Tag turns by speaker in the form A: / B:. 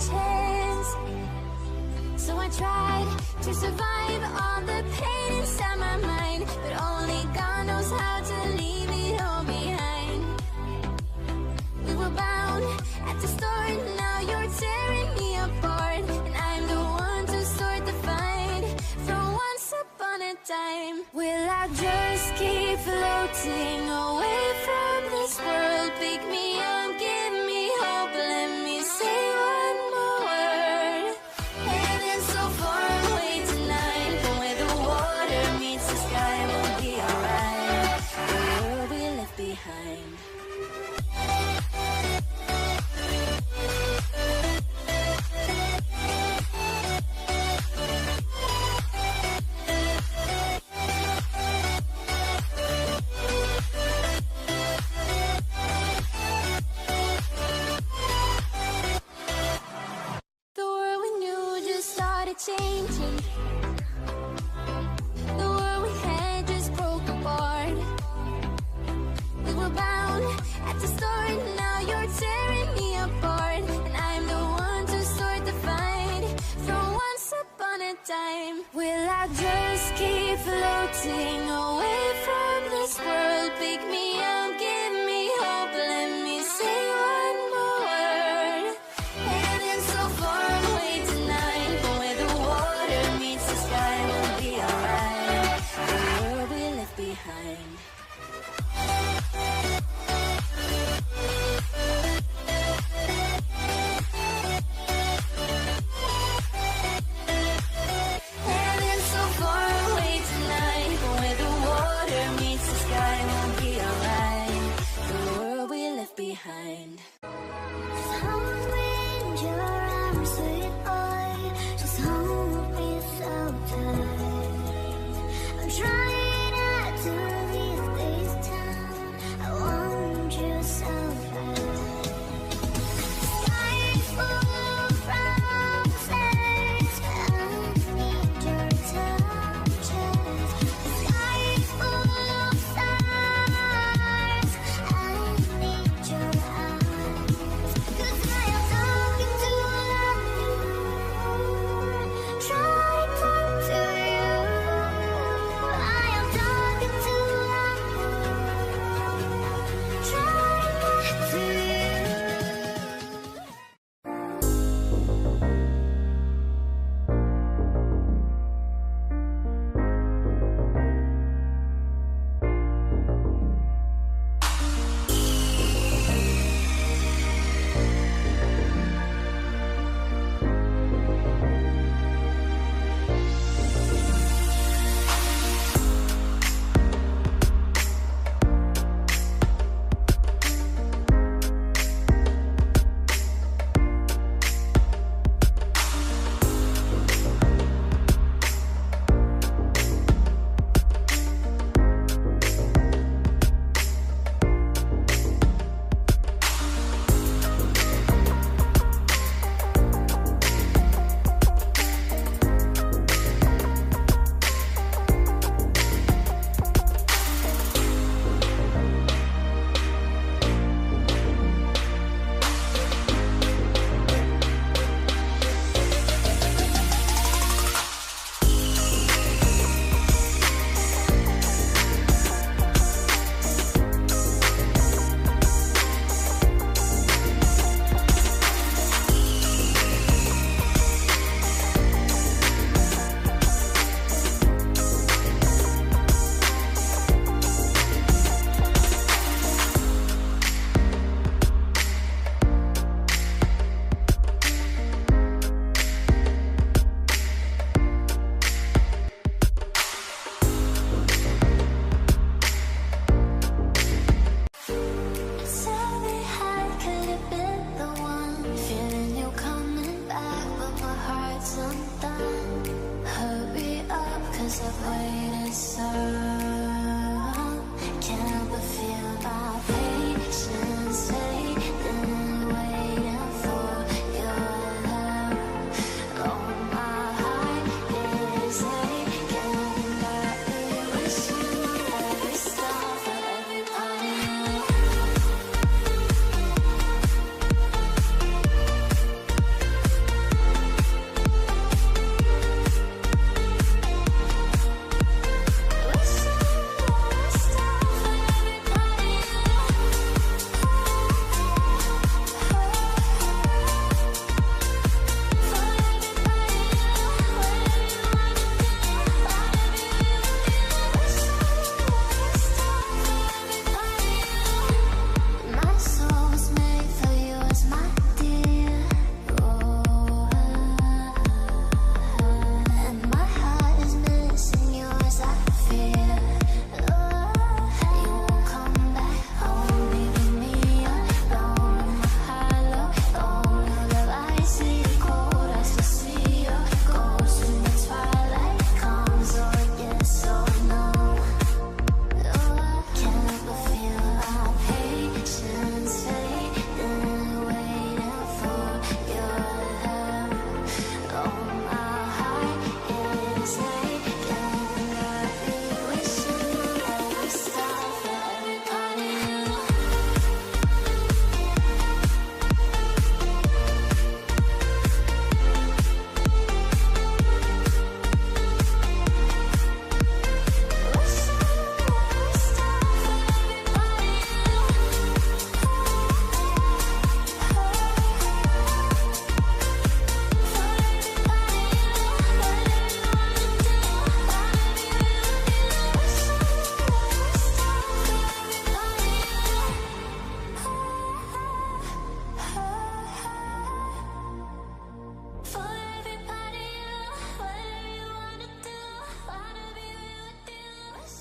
A: chance. So I tried to survive all the pain inside my mind, but only God knows how to leave it all behind. We were bound at the start, now you're tearing me apart, and I'm the one to start the fight from once upon a time. Will I just keep floating away from this world? Pick me up, give me hope, let me say one more word. Heaven's so far away tonight, but where the water meets the sky, we'll be alright. The world we left behind. Changing. The world we had just broke apart. We were bound at the start, now you're tearing me apart, and I'm the one to start the fight from once upon a time. Will I just keep floating away from this world?